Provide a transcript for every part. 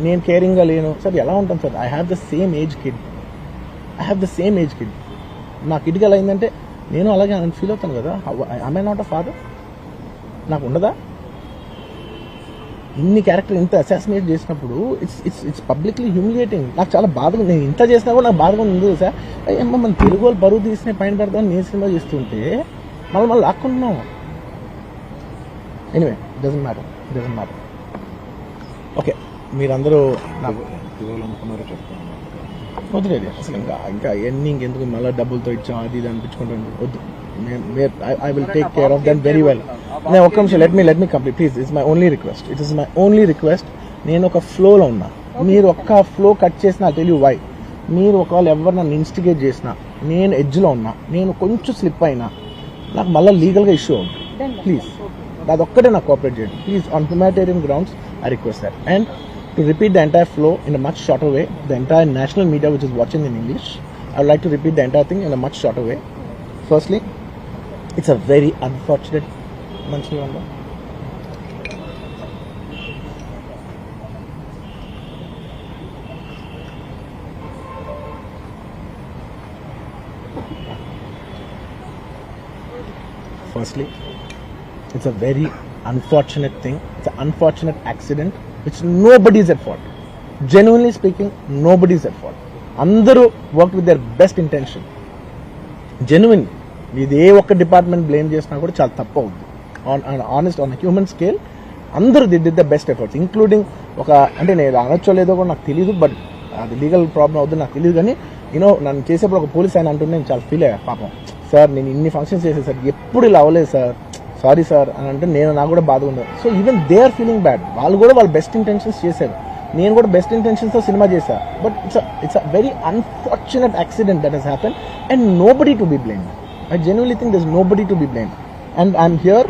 నేను కేరింగ్గా లేను సార్, ఎలా ఉంటాను sir? I have the same age kid. నా కిడ్కి ఎలా అయిందంటే నేను అలాగే ఫీల్ అవుతాను కదా. I not a father? నాకు ఉండదా? ఇన్ని క్యారెక్టర్ ఇంత అసాసినేట్ చేసినప్పుడు ఇట్స్ పబ్లిక్లీ హ్యూమిలియేటింగ్. నాకు చాలా బాధగా, నేను ఇంత చేసినా కూడా నాకు బాధగా ఉంది సార్. అయ్యమ్మ మన తెలుగు వాళ్ళు బరువు తీసిన పైన పెడతామని నేను సినిమా చేస్తుంటే మళ్ళీ లాక్కుంటున్నాం. Anyway, doesn't matter. ఓకే, మీరందరూ నాకు వదిలేదు అసలు. ఇంకా ఎన్ని ఇంకెందుకు మళ్ళీ డబ్బులతో ఇచ్చాం అది ఇది అనిపించుకుంటాను. వద్దు, I will take care of them very well. నేను ఒక్క నిమిషం, let me complete please. It's my only request. నేను ఒక ఫ్లోలో ఉన్నా, మీరు ఒక్క ఫ్లో కట్ చేసినా టెల్ యూ వై. మీరు ఒకవేళ ఎవరు నన్ను ఇన్స్టిగేట్ చేసినా, నేను ఎడ్జ్లో ఉన్నా, నేను కొంచెం స్లిప్ అయినా నాకు మళ్ళీ లీగల్గా ఇష్యూ అవుతుంది. ప్లీజ్ అదొక్కటే నాకు కోఆపరేట్ చేయండి please. On humanitarian grounds I request that. And to repeat the entire flow in a much shorter way, the entire national media which is watching in English, I would like to repeat the entire thing in a much shorter way. Firstly, it's a very unfortunate Manchivanda. Firstly, it's a very unfortunate thing. It's an unfortunate accident which nobody is at fault. Genuinely speaking, nobody is at fault. Andaru worked with their best intention. Genuinely, ఇది ఏ ఒక్క department blame చేసినా కూడా చాలా తప్పు అవుతుంది. On human scale అందరూ the the best efforts, including ఒక, అంటే నేను అనొచ్చో లేదో కూడా నాకు తెలియదు, బట్ అది లీగల్ ప్రాబ్లం అవుతుంది నాకు తెలియదు. కానీ నన్ను చేసేప్పుడు ఒక పోలీస్ ఆయన అంటుంటే నేను చాలా ఫీల్ అయ్యా. పాపం సార్, నేను ఇన్ని ఫంక్షన్స్ చేసేది సార్, ఎప్పుడు ఇలా అవ్వలేదు సార్, సారీ సార్ అని అంటే నాకు కూడా బాధ ఉండదు. So even they are feeling bad. వాళ్ళు కూడా వాళ్ళ బెస్ట్ ఇంటెన్షన్స్ చేశారు, నేను కూడా బెస్ట్ ఇంటెన్షన్స్తో సినిమా చేశా. But it's a very unfortunate accident that has happen and nobody to be blamed. I genuinely think there's nobody to be blamed. And I'm here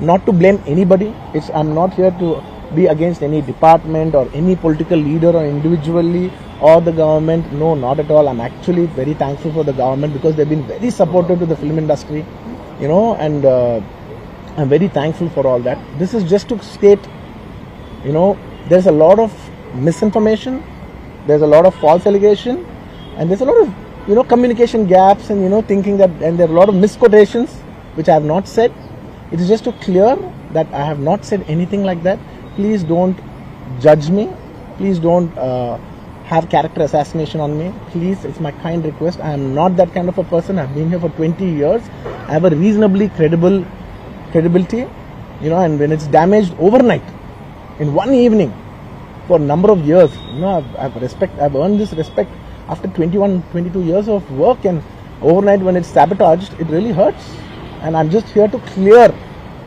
not to blame anybody. I'm not here to be against any department or any political leader or individually or the government. No, not at all. I'm actually very thankful for the government because they've been very supportive to the film industry, and I'm very thankful for all that. This is just to state, there's a lot of misinformation, there's a lot of false allegation, and there's a lot of communication gaps and thinking that, and there are a lot of misquotations which I have not said. It is just to clear that I have not said anything like that. Please don't judge me. Please don't have character assassination on me. Please, it's my kind request. I am not that kind of a person. I've been here for 20 years. I have a reasonably credibility, and when it's damaged overnight in one evening for a number of years, I've earned this respect after 22 years of work, and overnight when it's sabotaged, it really hurts. And I'm just here to clear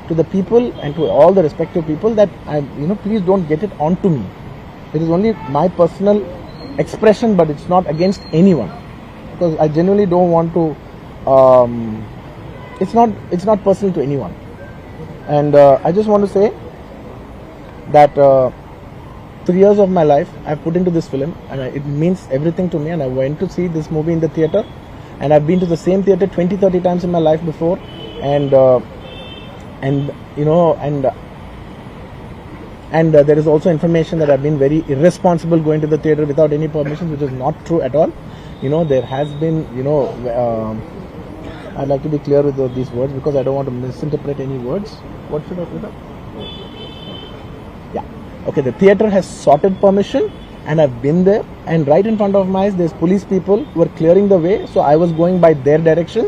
to the people and to all the respective people that please don't get it onto me. It is only my personal expression, but it's not against anyone, because I genuinely don't want to, it's not personal to anyone. And I just want to say that 3 years of my life I've put into this film, and it means everything to me. And I went to see this movie in the theatre, and I've been to the same theatre 20-30 times in my life before, and there is also information that I've been very irresponsible going to the theatre without any permission, which is not true at all. There has been, I'd like to be clear with these words because I don't want to misinterpret any words. What should I put up? Okay, the theatre has sorted permission, and I've been there, and right in front of my eyes there's police people who are clearing the way, so I was going by their direction.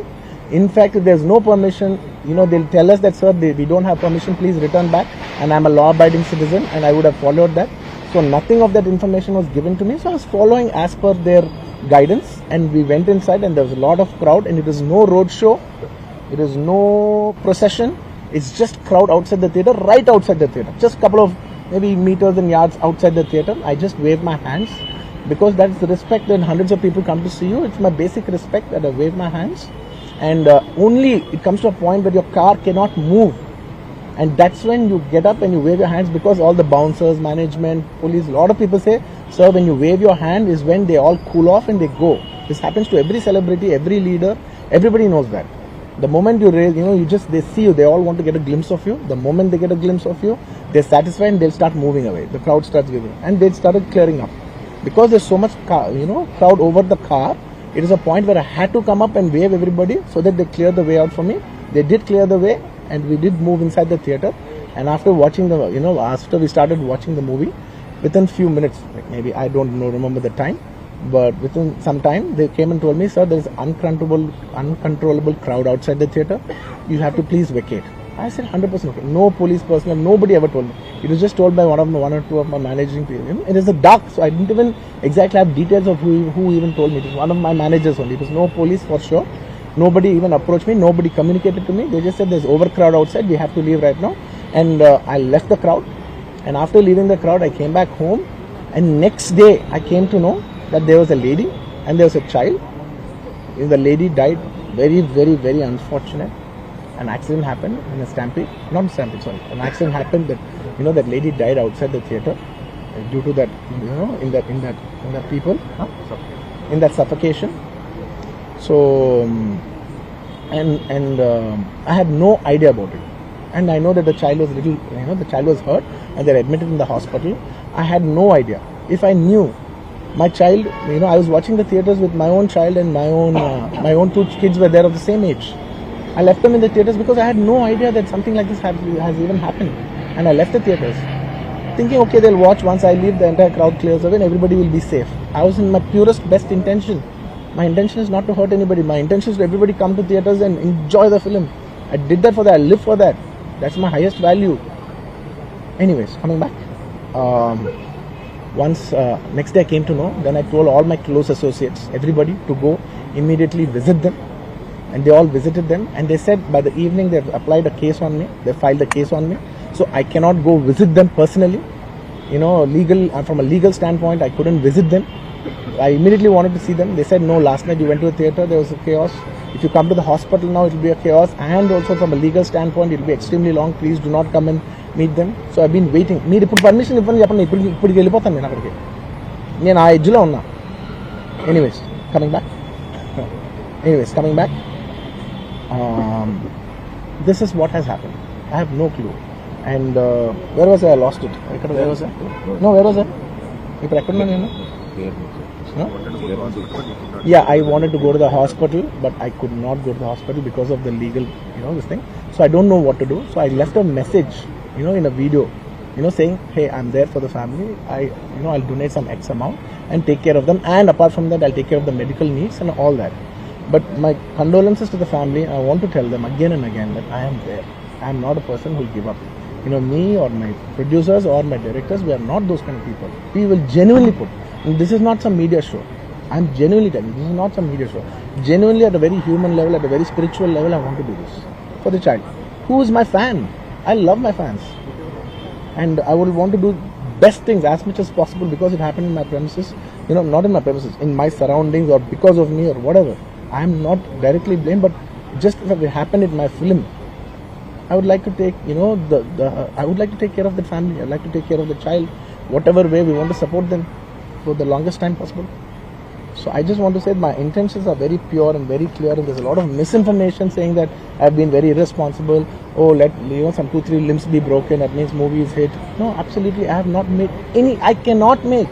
In fact, if there's no permission, they'll tell us that, sir, we don't have permission, please return back, and I'm a law-abiding citizen, and I would have followed that. So nothing of that information was given to me, so I was following as per their guidance, and we went inside, and there was a lot of crowd, and it is no road show, it is no procession, it's just crowd outside the theatre, right outside the theatre, just couple of maybe meters and yards outside the theatre. I just wave my hands because that's the respect that hundreds of people come to see you. It's my basic respect that I wave my hands, and only it comes to a point where your car cannot move, and that's when you get up and you wave your hands, because all the bouncers, management, police, a lot of people say, sir, when you wave your hand is when they all cool off and they go. This happens to every celebrity, every leader, everybody knows that. The moment you raise, they see you, they all want to get a glimpse of you. The moment they get a glimpse of you, they're satisfied and they'll start moving away. The crowd starts giving, and they started clearing up. Because there's so much crowd over the car, it is a point where I had to come up and wave everybody so that they clear the way out for me. They did clear the way, and we did move inside the theater. And after watching after we started watching the movie, within few minutes, like maybe I don't know, remember the time, but within some time they came and told me, sir, there is uncontrollable crowd outside the theater. You have to please vacate. I said 100% okay. No police personnel, nobody ever told me. It was just told by one or two of my managing people. It is a dark, so I didn't even exactly have details of who even told me. It was one of my managers only. It was no police for sure. Nobody even approached me. Nobody communicated to me. They just said there's overcrowd outside. We have to leave right now. And I left the crowd. And after leaving the crowd, I came back home. And next day, I came to know that there was a lady and there was a child. The lady died. Very, very, very unfortunate. An accident happened in a stampede. Not a stampede, sorry. An accident happened that that lady died outside the theater due to that in that people in that suffocation. So I had no idea about it. And I know that the child was the child was hurt and they're admitted in the hospital. I had no idea. If I knew my child, I was watching the theaters with my own child and my own two kids were there of the same age. I left them in the theaters because I had no idea that something like this has even happened. And I left the theaters thinking, okay, they'll watch. Once I leave, the entire crowd clears away and everybody will be safe. I was in my purest, best intention. My intention is not to hurt anybody. My intention is to everybody come to theaters and enjoy the film. I did that for that. I live for that. That's my highest value. Anyways, coming back. Next day I came to know, then I told all my close associates, everybody, to go immediately visit them. And they all visited them. And they said by the evening they've applied a case on me. They filed a case on me. So I cannot go visit them personally. From a legal standpoint, I couldn't visit them. I immediately wanted to see them. They said, no, last night you went to the theater, there was a chaos. If you come to the hospital now, it will be a chaos. And also from a legal standpoint, it will be extremely long. Please do not come and meet them. So I've been waiting. మీరు ఇప్పుడు permission ఇవ్వండి చెప్పండి ఇప్పటికి వెళ్ళిపోతాను నేను అక్కడికి నేను ఆ ఎడ్జ్లో ఉన్నా anyways coming back this is what has happened. I have no clue. And where was I? I lost it. Where was I? No, where was I? ఇప్పుడు ఎక్కడున్నా నేను Yeah, I wanted to go to the hospital, but I could not go to the hospital because of the legal, this thing. So I don't know what to do. So I left a message, in a video, saying, hey, I'm there for the family. I'll donate some X amount and take care of them. And apart from that, I'll take care of the medical needs and all that. But my condolences to the family. I want to tell them again and again that I am there. I am not a person who will give up. Me or my producers or my directors, we are not those kind of people. We will genuinely put. This is not some media show. I'm genuinely telling you, this is not some media show. Genuinely at a very human level, at a very spiritual level, I want to do this for the child. Who is my fan? I love my fans. And I would want to do best things as much as possible because it happened in my premises. Not in my premises, in my surroundings or because of me or whatever. I am not directly blamed, but just if it happened in my film, I would like to take, I would like to take care of the family. I would like to take care of the child. Whatever way we want to support them for the longest time possible. So I just want to say my intentions are very pure and very clear, and there's a lot of misinformation saying that I've been very irresponsible. Oh, let some 2-3 limbs be broken, that means movie is hit. No, absolutely, I have not made any. I cannot make.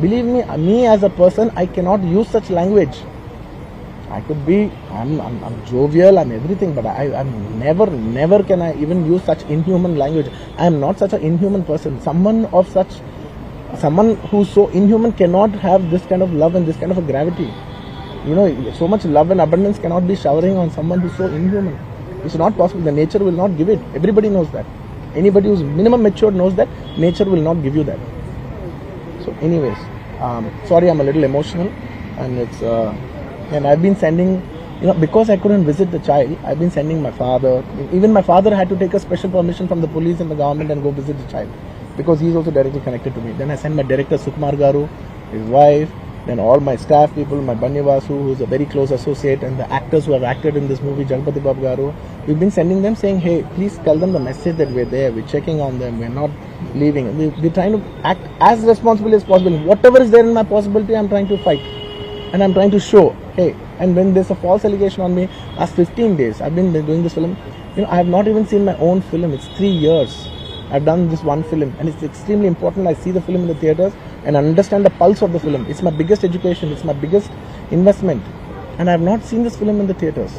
Believe me as a person, I cannot use such language. I could be, I'm jovial, I'm everything, but I'm never can I even use such inhuman language. I am not such an inhuman person. Someone who's so inhuman cannot have this kind of love and this kind of a gravity. So much love and abundance cannot be showering on someone who's so inhuman. It's not possible. The nature will not give it. Everybody knows that. Anybody who's minimum mature knows that nature will not give you that. So anyways, sorry, I'm a little emotional, and it's and I've been sending, because I couldn't visit the child, I've been sending my father. Even my father had to take a special permission from the police and the government and go visit the child, because he's also directly connected to me. Then I sent my director Sukumar Garu, his wife, then all my staff people, my Bannivasu, who's a very close associate, and the actors who have acted in this movie, Jagpati Babu Garu. We've been sending them saying, hey, please tell them the message that we're there, we're checking on them, we're not leaving. We're trying to act as responsibly as possible. Whatever is there in my possibility, I'm trying to fight. and I'm trying to show, hey, and when there's a false allegation on me, last 15 days, I've been doing this film, I have not even seen my own film. It's 3 years. I've done this one film, and it's extremely important. I see the film in the theaters and understand the pulse of the film. It's my biggest education. It's my biggest investment, and I have not seen this film in the theaters.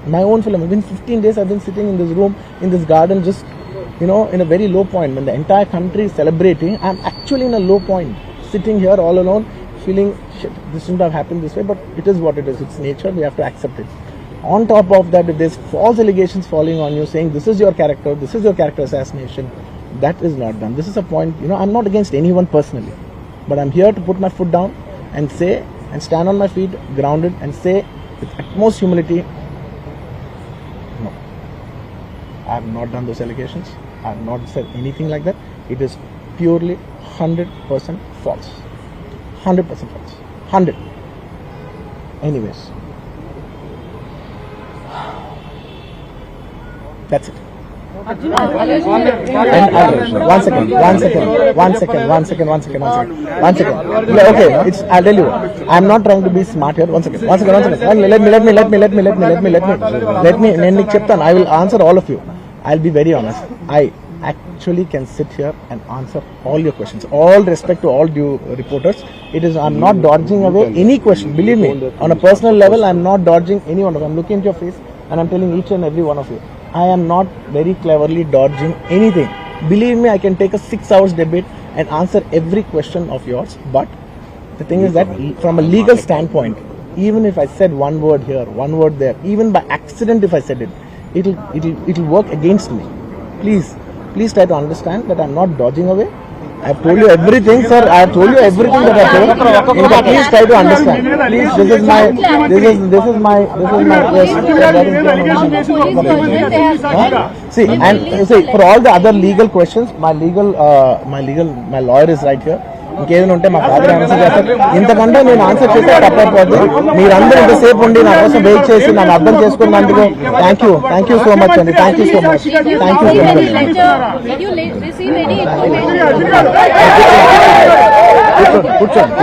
My own film. Within 15 days, I've been sitting in this room, in this garden, just in a very low point. When the entire country is celebrating, I'm actually in a low point, sitting here all alone, feeling shit. This shouldn't have happened this way, but it is what it is. It's nature. We have to accept it. On top of that, if there's false allegations falling on you, saying this is your character assassination, that is not done. This is a point. I'm not against anyone personally, but I'm here to put my foot down and say, and stand on my feet, grounded, and say with utmost humility, no, I have not done those allegations. I have not said anything like that. It is purely 100% false. 100% false. 100. Anyways, that's it. And one second. Okay, I'll tell you. I'm not trying to be smart here. One second. Let me. I will answer all of you. I'll be very honest. I actually can sit here and answer all your questions. All respect to all due reporters. I'm not dodging away any question. Believe me, on a personal level, I'm not dodging any one of them. I'm looking at your face and I'm telling each and every one of you, I am not very cleverly dodging anything. Believe me, I can take a 6 hours debate and answer every question of yours. But the thing is that from a legal standpoint, even if I said one word here, one word there, even by accident if I said it, it'll work against me. Please try to understand that I'm not dodging away. I've told you everything, sir. I've told you everything that I've told. Please try to understand. Please, this is my See, for all the other legal questions, my lawyer is right here. ఇంకేదైనా ఉంటే మా father answer చేస్తారు. ఇంతకంటే నేను answer చేస్తే తప్పైపోద్ది. మీరందరూ ఇంతసేపు ఉండి నా కోసం వెయిట్ చేసి నన్ను అర్థం చేసుకున్నందుకు థ్యాంక్ యూ సో మచ్ అండి. Thank you so much. కూర్చోండి.